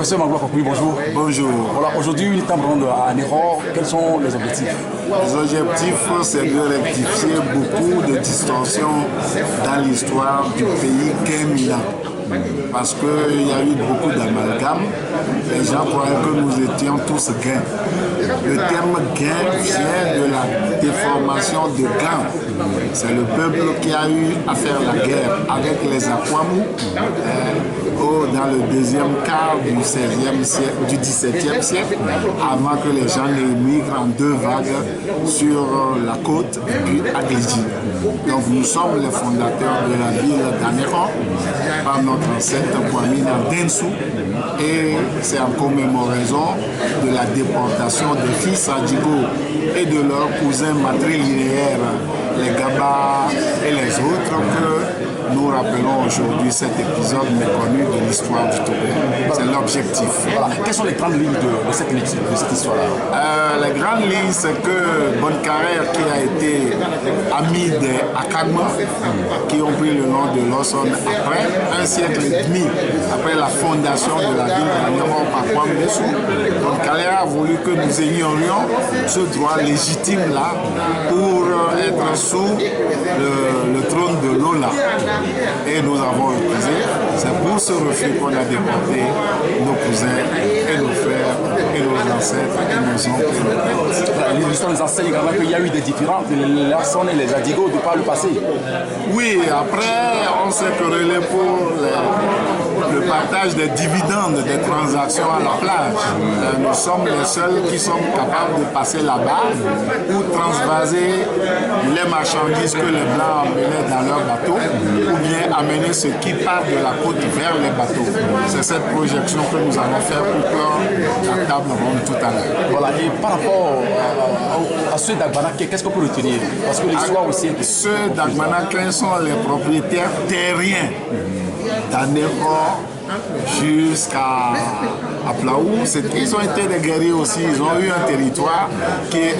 Professeur Mangloire, oui, bonjour. Bonjour. Voilà, aujourd'hui, une table ronde à Néron. Quels sont les objectifs? Les objectifs, c'est de rectifier beaucoup de distorsions dans l'histoire du pays qu'est Milan. Parce qu'il y a eu beaucoup d'amalgames. Les gens croyaient que nous étions tous gains. Le terme gain vient de la déformation de gain. C'est le peuple qui a eu à faire la guerre avec les Aquamous dans le deuxième quart du XVIIe siècle, avant que les gens émigrent en deux vagues sur la côte et puis à Glégy. Donc nous sommes les fondateurs de la ville d'Anéron par notre ancêtre Kwamina Densou, et c'est en commémoration de la déportation des fils Adjigo et de leurs cousins matrilinéaires, les Gaba et les autres, que nous rappelons aujourd'hui cet épisode méconnu de l'histoire du Togo. C'est l'objectif. Voilà. Quelles sont les grandes lignes de cette histoire-là? Les grandes lignes, c'est que Bonne-Carrère, qui a été ami des Akagma, qui ont pris le nom de Lawson après un siècle et demi, après la fondation de la ville d'Anéron par Kwame Dessou, Bonne-Carrère a voulu que nous ignorions ce droit légitime-là pour être sous le trône de Lola. Et nous avons refusé. C'est pour ce refus qu'on a déporté nos cousins et nos frères et nos ancêtres et nos oncles et nos parents. L'histoire nous enseigne également qu'il y a eu des différends entre les Larsson et les Adigo de par le passé. Oui, après on s'est querellé pour le partage des dividendes des transactions à la plage. Nous sommes les seuls qui sont capables de passer là-bas ou transvaser les marchandises que les Blancs emmenaient dans leurs bateaux, ou bien amener ce qui part de la côte vers les bateaux. C'est cette projection que nous allons faire pour clore la table ronde tout à l'heure. Voilà, et par rapport à ceux d'Agbanak, qu'est-ce qu'on peut retenir? Parce que l'histoire aussi... Ceux d'Agbanak sont les propriétaires terriens d'Anéron jusqu'à Plaou. Ils ont été des guerriers aussi. Ils ont eu un territoire qui est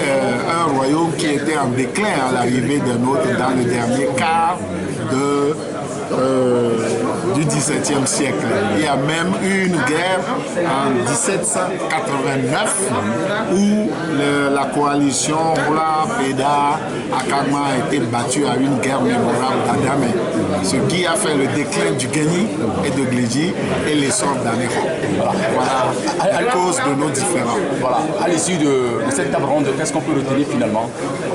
un royaume qui était en déclin à l'arrivée des nôtres dans le dernier quart du XVIIe siècle. Il y a même eu une guerre en 1789 où la coalition Rola, Peda, Akagma a été battue à une guerre mémorable d'Adamé, ce qui a fait le déclin du Guéni et de Glégy et l'essor d'Anéron. Voilà, à cause de nos différends. Voilà, à l'issue de cette table ronde, qu'est-ce qu'on peut retenir finalement?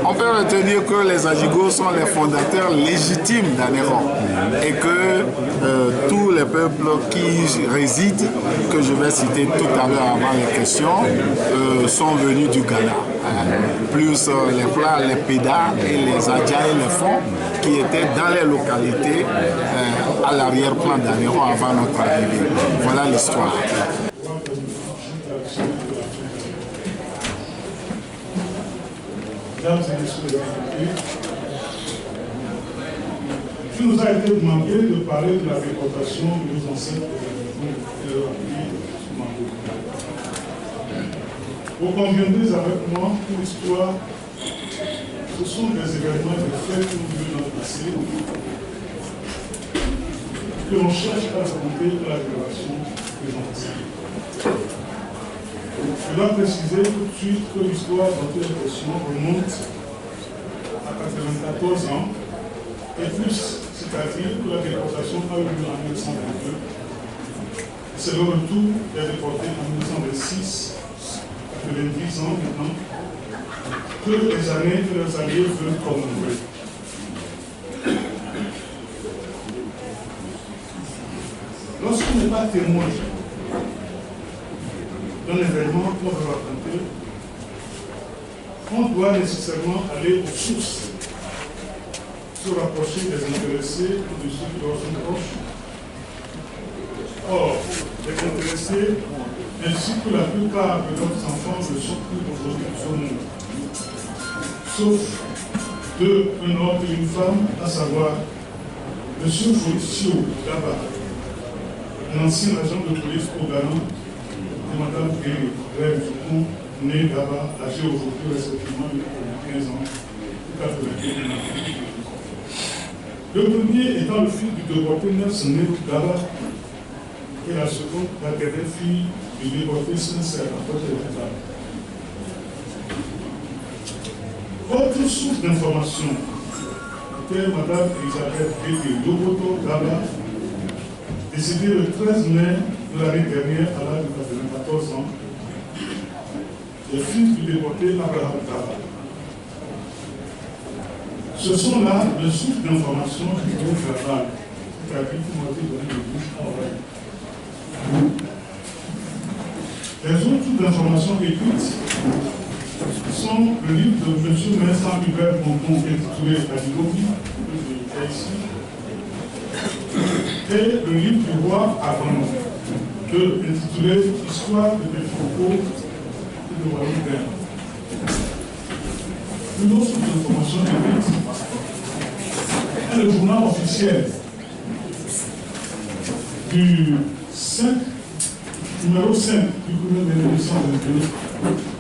On peut retenir que les Adjigos sont les fondateurs légitimes d'Anéron et que tous les peuples qui résident, que je vais citer tout à l'heure avant les questions, sont venus du Ghana. Plus les plats, les pédas et les adja et les fonds qui étaient dans les localités à l'arrière-plan d'Anéron avant notre arrivée. Voilà l'histoire. Mesdames et messieurs les députés, il nous a été demandé de parler de la déportation de nos ancêtres de la République sous Mango. Vous conviendrez avec moi que l'histoire, ce sont des événements et des faits que nous vivons dans le passé, que l'on cherche à raconter à la génération présente. Je dois préciser tout de suite que l'histoire dont il est question remonte à 94 ans et plus, c'est-à-dire que la déportation a eu lieu en 1922. C'est le retour des déportés en 1926, ça fait 10 ans maintenant, que les années que les alliés veulent commémorer. Lorsqu'on n'est pas témoin d'un événement qu'on veut raconter, on doit nécessairement aller aux sources, se rapprocher des intéressés ou de ceux qui leur sont proches. Or, les intéressés, ainsi que la plupart de leurs enfants ne sont plus aujourd'hui sur nous. Sauf deux, un homme et une femme, à savoir M. Folicio Daba, un ancien agent de police au Ghana, et Mme Grève Dupont, née Daba, âgée aujourd'hui respectivement de 15 ans et 81 ans. Le premier étant le fils du déporté Nelson Daba, et la seconde, la dernière fille du déporté sincère, en fait, Autre source d'information était Mme Elisabeth Bété Loboto Gaba, décédée le 13 mai de l'année dernière à l'âge de 94 ans, le fils du déporté Abraham Gaba. Ce sont là les sources d'information qui sont verbales, c'est-à-dire qui m'ont été données de bouche à oreille. Les autres sources d'information écrites sont le livre de M. Vincent Hubert Bonton intitulé La Dynopie, que j'ai ici, et le livre du roi Avant, intitulé Histoire de Belfoucault et de Royaume Vert. Une autre source d'information écrite est le journal officiel du 5, numéro 5 du gouvernement de 1922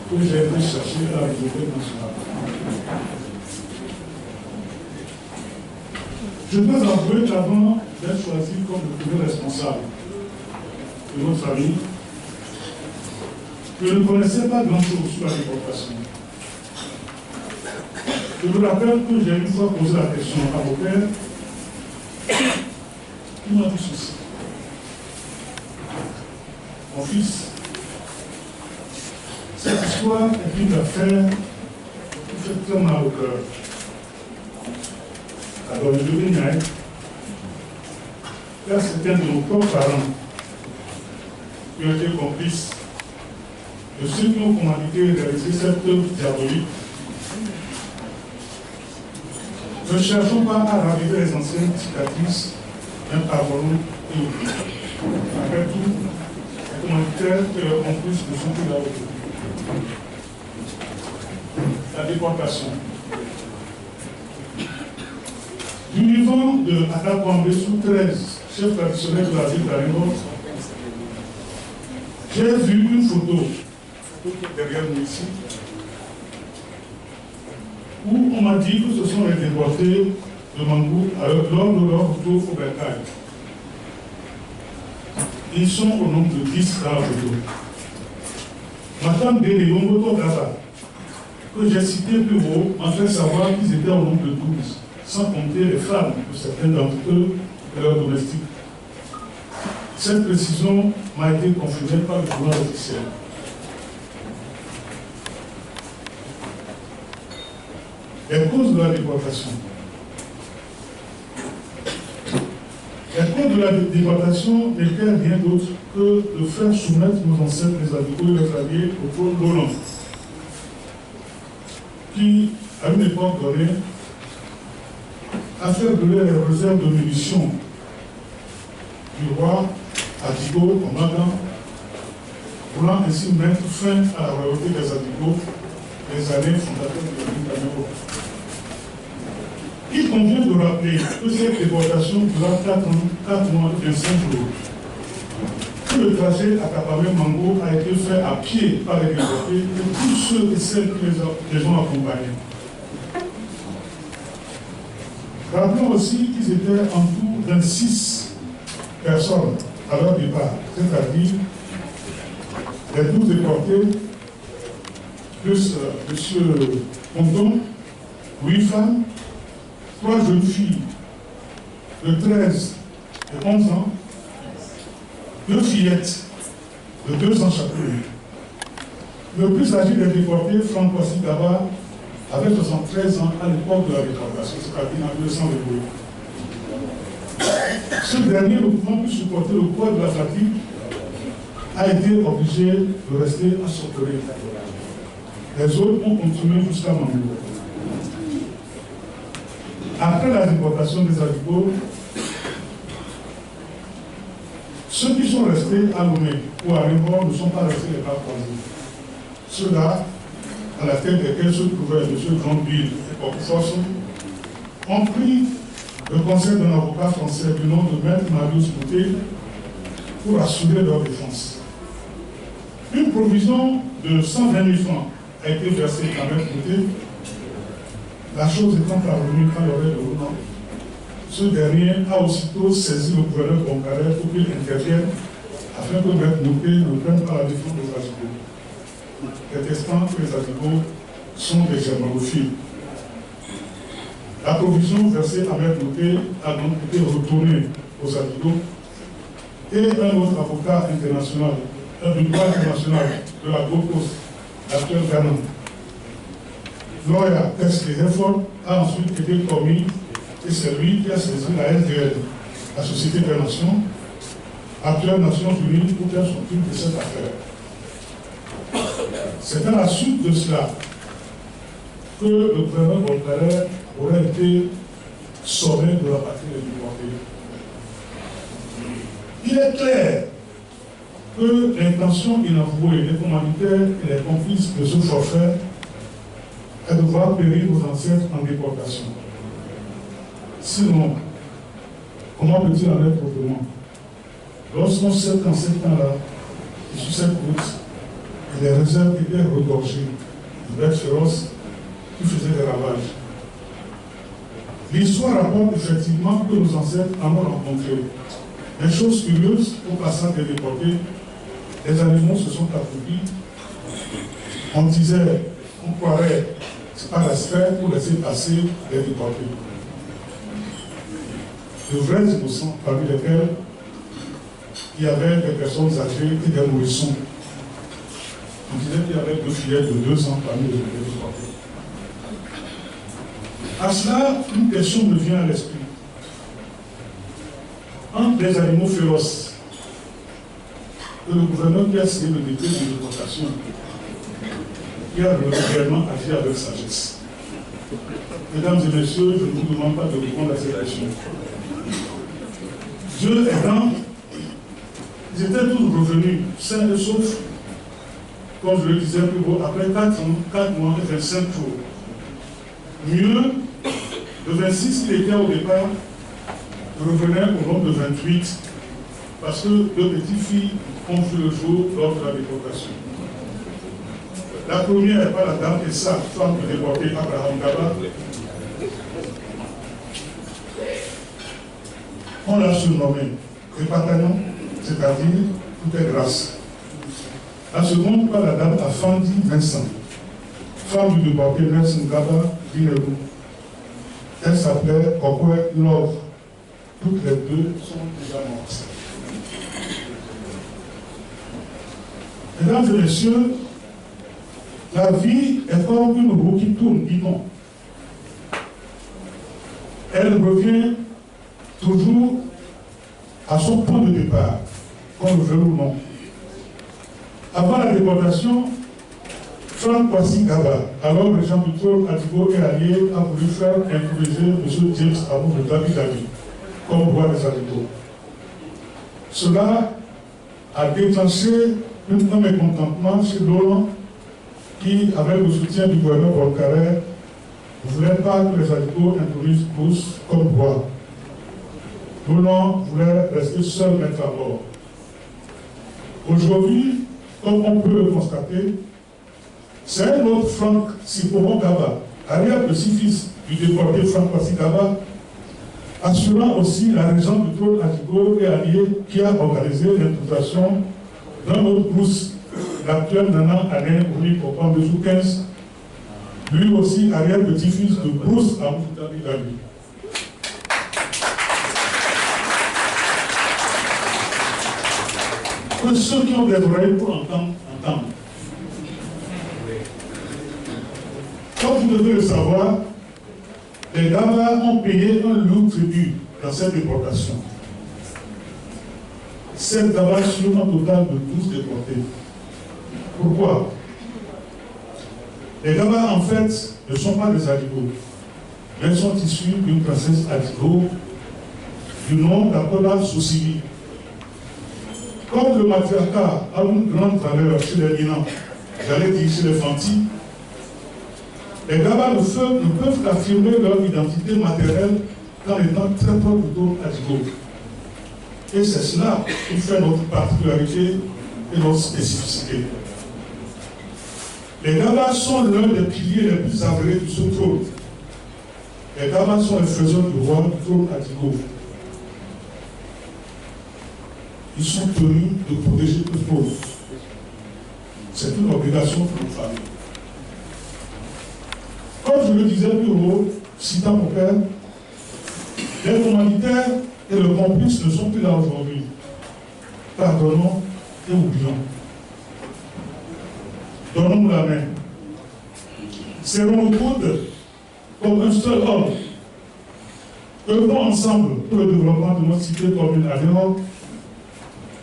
que j'ai été chercher à la Bibliothèque nationale. Je dois avouer qu'avant d'être choisi comme le premier responsable de notre famille, je ne connaissais pas grand-chose sur la déportation. Je me rappelle que j'ai une fois posé la question à mon père, qui m'a dit ceci. Mon fils, cette histoire est une affaire qui fait très mal au cœur. Alors, je devais car c'était un de nos propres parents qui ont été complices de ceux qui ont commandité de réaliser cette œuvre diabolique. Ne cherchons pas à raviver les anciennes cicatrices d'un pardon et oublié. Après tout, les commanditaires et leurs complices ne sont plus là aujourd'hui. La déportation. Du vivant de Atakwambe sous 13, chef traditionnel de la ville d'Aringo, j'ai vu une photo qui est derrière nous ici, où on m'a dit que ce sont les déportés de Mangou lors de leur retour au Bercail. Ils sont au nombre de 10 dans la photo. Madame Bélé Longoto Gaba, que j'ai cité plus haut, m'a fait savoir qu'ils étaient au nombre de 12, sans compter les femmes de certains d'entre eux et leurs domestiques. Cette précision m'a été confirmée par le journal officiel. Les causes de la déportation. Les causes de la déportation n'étaient rien d'autre que de faire soumettre nos ancêtres, les Adicos et les alliés, au trône Roland, qui, à une époque donnée, a fait brûler les réserves de munitions du roi Adigo au Magan, voulant ainsi mettre fin à la royauté des Adigo, les années fondateurs de la Cameroun. Il convient de rappeler que cette déportation dura 4 mois et 5 jours. Que le trajet à Kapamé-Mango a été fait à pied par les déportés et tous ceux et celles qui les ont accompagnés. Rappelons aussi qu'ils étaient en tout 26 personnes à leur départ, c'est-à-dire les 12 déportés, plus M. Ponton, 8 femmes, 3 jeunes filles de 13 et 11 ans, 2 fillettes de 2 ans chacune. Le plus âgé des déportés, Franck Gaba, avait 73 ans à l'époque de la déportation, c'est-à-dire en 1922. Ce dernier, ne pouvant plus supporter le poids de la fatigue, a été obligé de rester à Sokoré. Les autres ont continué jusqu'à Mamou. Après la déportation des Adicos, ceux qui sont restés à Lomé ou à Rimbor ne sont pas restés les bras croisés. Ceux-là, à la tête desquels se trouvaient M. Grandville et Porte-Force, ont pris le conseil d'un avocat français du nom de Maître Marius Bouté pour assurer leur défense. Une provision de 120 000 francs a été versée à Maître Bouté. La chose étant parvenue à l'oreille de Ronan, ce dernier a aussitôt saisi le gouverneur Boncarel pour qu'il intervienne afin que Maître Nopé ne prenne pas la défense des Adjibos, prétextant que les Adjibos sont des germanophiles. La provision versée à Maître Nopé a donc été retournée aux Adjibos et un autre avocat international, du droit international de la Gold Coast, l'actuel Ghana, Lawyer Test Reform, a ensuite été commis et c'est lui qui a saisi la SDN, la Société des Nations, actuelle Nations Unies, pour qu'elle s'occupe de cette affaire. C'est à la suite de cela que le gouverneur Voltaire aurait été sommé de la patrie déportée. Il est clair que l'intention inavouée des commanditaires et les complices de ce forfait est de voir périr nos ancêtres en déportation. Sinon, comment peut-il en être autrement? Lorsqu'on sait qu'en ces temps-là, et sur cette route, les réserves étaient regorgées de bêtes féroces qui faisaient des ravages. L'histoire rapporte effectivement que nos ancêtres en ont rencontré. Des choses curieuses, au passage des déportés, les animaux se sont accroupis. On disait, on croirait, c'est pas respect pour laisser passer les déportés. De vrais innocents, parmi lesquels il y avait des personnes âgées et des nourrissons. On disait qu'il y avait 2 fillettes de 2 ans parmi les déportés. À cela, une question me vient à l'esprit. Entre les animaux féroces et le gouverneur qui a signé le décret de déportation, qui a réellement agi avec sagesse. Mesdames et messieurs, je ne vous demande pas de répondre à cette question. Dieu aidant, ils étaient tous revenus, sains et saufs, comme je le disais plus haut, après 4 mois et 25 jours. Mieux, le 26 qui était au départ, revenait au nombre de 28, parce que 2 petites filles ont vu le jour lors de la déportation. La première par la dame Essa, femme de déporté Abraham Gaba. On l'a surnommé Répatanon, c'est-à-dire tout est grâce. La seconde par la dame Afandi Vincent, femme du déporté Nelson Gaba Binerou. Elle s'appelait Kokwe Love. Toutes les 2 sont déjà mortes. Mesdames et messieurs, la vie est comme une roue qui tourne, dit-on. Elle revient toujours à son point de départ, qu'on le veut ou non. Avant la déportation, Frank Kwasi Gaba, alors le Jean Victor Adigo et allié, a voulu faire improviser M. James Abou de David comme roi des Adjibos. Cela a déclenché un mécontentement chez Dolan qui, avec le soutien du gouverneur Voltaire, ne voulait pas que les Adjibos introduisent Bruce comme roi. Dolan voulait rester seul maître à bord. Aujourd'hui, comme on peut le constater, c'est un autre Frank Sipomo Gaba, arrière-petit-fils du déporté Frank Kwasi Gaba, assurant aussi la régence du trône Adjigo et allié qui a organisé l'introduction d'un autre Bruce, l'actuel Nana Alain Ouli Kopan de 15, lui aussi arrière-petit-fils de Bruce Amoutabi Dabi. Que ceux qui ont des oreilles pour entendre, entendent. Comme vous devez le savoir, les Gaba ont payé un lourd tribut dans cette déportation. 7 Gaba sur un total de 12 déportés. Pourquoi? Les Gaba, en fait, ne sont pas des Adjibos, mais sont issus d'une princesse Adjigo du nom d'Akola Soussili. Comme le matriarcat a une grande valeur chez les Minans, j'allais dire chez les Fanti, les Gaba ne peuvent affirmer leur identité matérielle qu'en étant très proches du trône Adjigo. Et c'est cela qui fait notre particularité et notre spécificité. Les Gaba sont l'un des piliers les plus avérés de ce trône. Les Gaba sont les faiseurs du roi du trône Adjigo. ils sont tenus de protéger toute cause. C'est une obligation pour nos familles. Comme je le disais plus haut, citant mon père, les humanitaires et le complice ne sont plus là aujourd'hui. Pardonnons et oublions. Donnons-nous la main. Serrons le coude comme un seul homme. Œuvrons ensemble pour le développement de notre cité commune à l'Europe.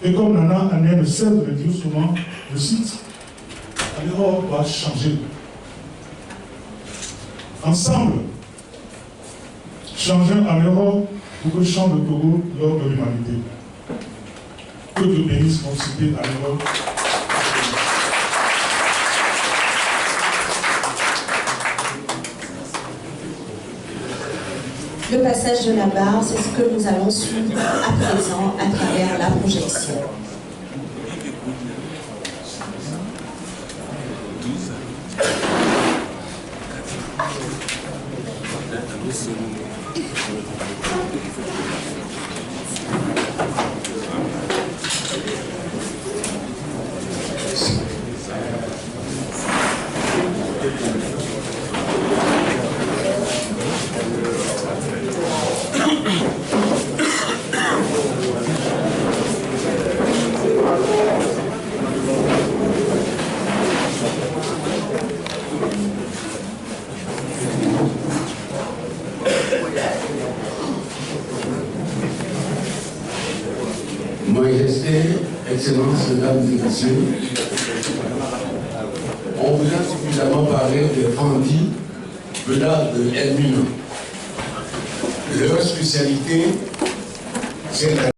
Et comme Nana Agnès ne cesse de le dire souvent, je cite, l'Europe va changer. Ensemble, changeons en Europe pour que change le Togo lors de l'humanité. Que Dieu bénisse notre cité à l'Europe. Le passage de la barre, c'est ce que nous allons suivre à présent à travers la projection. Majesté, Excellences, Mesdames et Messieurs, on vous a suffisamment parlé de Andy, venant de Elmina. Leur spécialité, c'est la